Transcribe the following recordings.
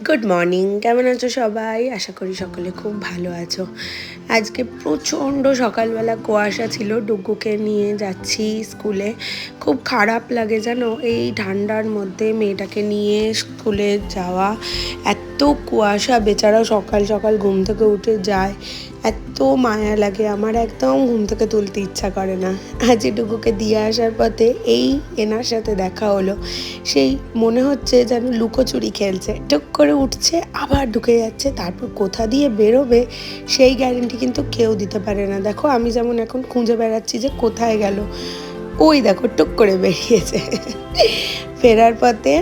Good morning, কেমন আছো সবাই? আশা করি সকলে খুব ভালো আছো। আজকে প্রচণ্ড সকালবেলা কুয়াশা ছিল, ডুগুকে নিয়ে যাচ্ছি স্কুলে। খুব খারাপ লাগে জানো, এই ঠান্ডার মধ্যে মেয়েটাকে নিয়ে স্কুলে যাওয়া। এত কুয়াশা, বেচারা সকাল সকাল ঘুম থেকে উঠে যায়, এত মায়া লাগে আমার, একদম ঘুম থেকে তুলতে ইচ্ছা করে না। আজ ডুগুকে দিয়ে আসার পথে এই এনার সাথে দেখা হলো। সেই মনে হচ্ছে যেন লুকোচুরি খেলছে, টুক করে উঠছে আবার ঢুকে যাচ্ছে, তারপর কোথা দিয়ে বেরোবে সেই গ্যারেন্টি কিন্তু কেউ দিতে পারে না। দেখো আমি যেমন এখন খুঁজে বেড়াচ্ছি যে কোথায় গেল, ওই দেখো টুক করে বেরিয়েছে। ফেরার পথে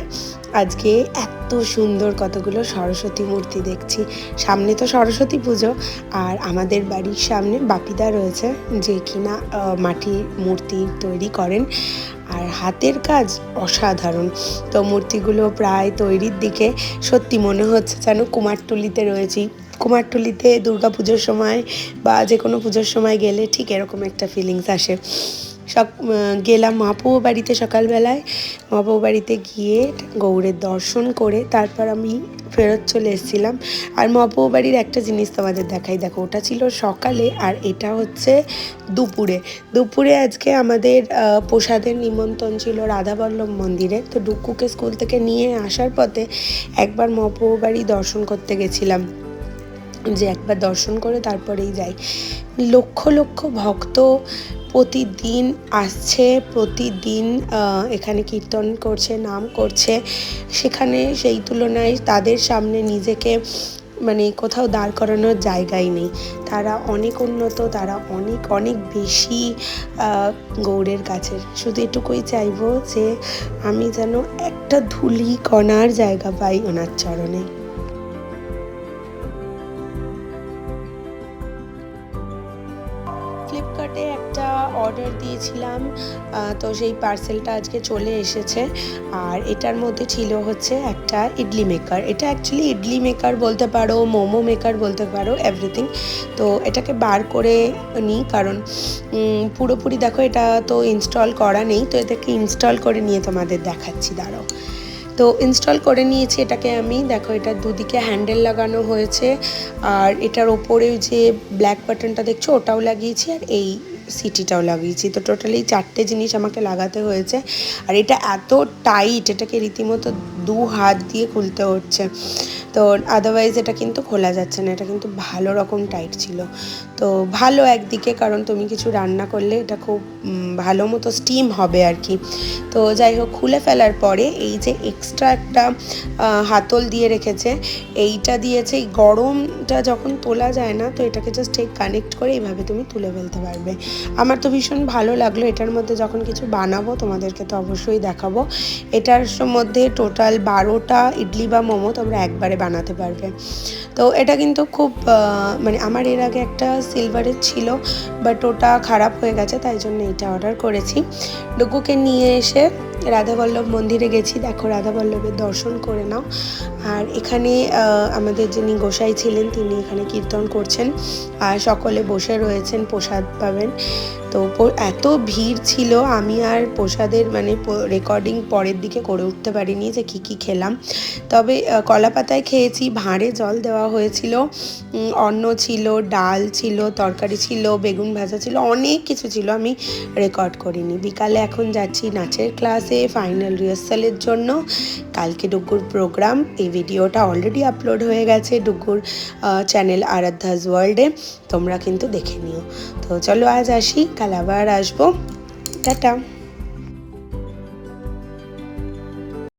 আজকে এত সুন্দর কতগুলো সরস্বতী মূর্তি দেখছি। সামনে তো সরস্বতী পুজো, আর আমাদের বাড়ির সামনে বাপিদা রয়েছে যে কিনা মাটির মূর্তি তৈরি করেন, আর হাতের কাজ অসাধারণ। তো মূর্তিগুলো প্রায় তৈরির দিকে। সত্যি মনে হচ্ছে যেন কুমারটুলিতে রয়েছি। কুমারটুলিতে দুর্গা পুজোর সময় বা যে কোনো পুজোর সময় গেলে ঠিক এরকম একটা ফিলিংস আসে। গেলাম মহাপ্রভু বাড়িতে সকালবেলায়। মহাপ্রভু বাড়িতে গিয়ে গৌড়ের দর্শন করে তারপর আমি ফেরত চলে এসেছিলাম। আর মহাপ্রভু বাড়ির একটা জিনিস তোমাদের দেখাই, দেখো ওটা ছিল সকালে আর এটা হচ্ছে দুপুরে। দুপুরে আজকে আমাদের প্রসাদের নিমন্ত্রণ ছিল রাধাবল্লভ মন্দিরে। তো ডুকুকে স্কুল থেকে নিয়ে আসার পথে একবার মহাপ্রভু বাড়ি দর্শন করতে গেছিলাম, যে একবার দর্শন করে তারপরেই যাই। লক্ষ লক্ষ ভক্ত প্রতিদিন আসছে, প্রতিদিন এখানে কীর্তন করছে, নাম করছে। সেখানে সেই তুলনায় তাদের সামনে নিজেকে মানে কোথাও দাঁড় করানোর জায়গাই নেই। তারা অনেক উন্নত, তারা অনেক অনেক বেশি গৌড়ের কাছের। শুধু এটুকুই চাইবো যে আমি যেন একটা ধুলি কণার জায়গা পাই ওনার চরণে। ফ্লিপকার্টে একটা অর্ডার দিয়েছিলাম, তো সেই পার্সেলটা আজকে চলে এসেছে। আর এটার মধ্যে ছিল হচ্ছে একটা ইডলি মেকার। এটা অ্যাকচুয়ালি ইডলি মেকার বলতে পারো, মোমো মেকার বলতে পারো, এভরিথিং। তো এটাকে বার করে নিই, কারণ পুরোপুরি দেখো এটা তো ইনস্টল করা নেই। তো এটাকে ইনস্টল করে নিয়ে তোমাদের দেখাচ্ছি, দাঁড়াও। তো ইনস্টল করে নিয়েছি এটাকে আমি। দেখো এটার দুদিকে হ্যান্ডেল লাগানো হয়েছে, আর এটার ওপরে যে ব্ল্যাক বাটনটা দেখছো ওটাও লাগিয়েছি, আর এই সিটিটাও লাগিয়েছি। তো টোটালি 4টে জিনিস আমাকে লাগাতে হয়েছে। আর এটা এত টাইট, এটাকে রীতিমতো 2 হাত দিয়ে খুলতে হচ্ছে। তো আদারওয়াইজ এটা কিন্তু খোলা যাচ্ছে না, এটা কিন্তু ভালো রকম টাইট ছিল। তো ভালো একদিকে, কারণ তুমি কিছু রান্না করলে এটা খুব ভালো মতো স্টিম হবে আর কি। তো যাই হোক, খুলে ফেলার পরে এই যে এক্সট্রা একটা হাতল দিয়ে রেখেছে, এইটা দিয়েছে। এই গরমটা যখন তোলা যায় না, তো এটাকে জাস্ট ঠিক কানেক্ট করে এইভাবে তুমি তুলে ফেলতে পারবে। আমার তো ভীষণ ভালো লাগলো। এটার মধ্যে যখন কিছু বানাবো তোমাদেরকে তো অবশ্যই দেখাবো। এটার মধ্যে টোটাল 12টা ইডলি বা মোমো তোমরা একবারে বানাতে পারবে। তো এটা কিন্তু খুব মানে আমার এর আগে একটা সিলভারের ছিল, বাট ওটা খারাপ হয়ে গেছে, তাই জন্য এটা অর্ডার করেছি। ডুগুকে নিয়ে এসে রাধাবল্লভ মন্দিরে গেছি। দেখো রাধাবল্লভের দর্শন করে নাও। আর এখানে আমাদের যিনি গোসাই ছিলেন তিনি এখানে কীর্তন করছেন, আর সকলে বসে রয়েছেন, প্রসাদ পাবেন। তো এত ভিড় ছিল, আমি আর প্রসাদের মানে রেকর্ডিং পরের দিকে করে উঠতে পারিনি যে কী কী খেলাম। তবে কলা পাতায় খেয়েছি, ভাঁড়ে জল দেওয়া হয়েছিল, অন্ন ছিল, ডাল ছিল, তরকারি ছিল, বেগুন ভাজা ছিল, অনেক কিছু ছিল, আমি রেকর্ড করিনি। বিকালে এখন যাচ্ছি নাচের ক্লাসে ফাইনাল রিহার্সালের জন্য। কালকে ডুগুর প্রোগ্রাম, এই ভিডিওটা অলরেডি আপলোড হয়ে গেছে ডুগুর চ্যানেল আরাধ্যাস ওয়ার্ল্ডে, তোমরা কিন্তু দেখে নিও। তো চলো আজ আসি, কাল আবার আসবো, টাটা।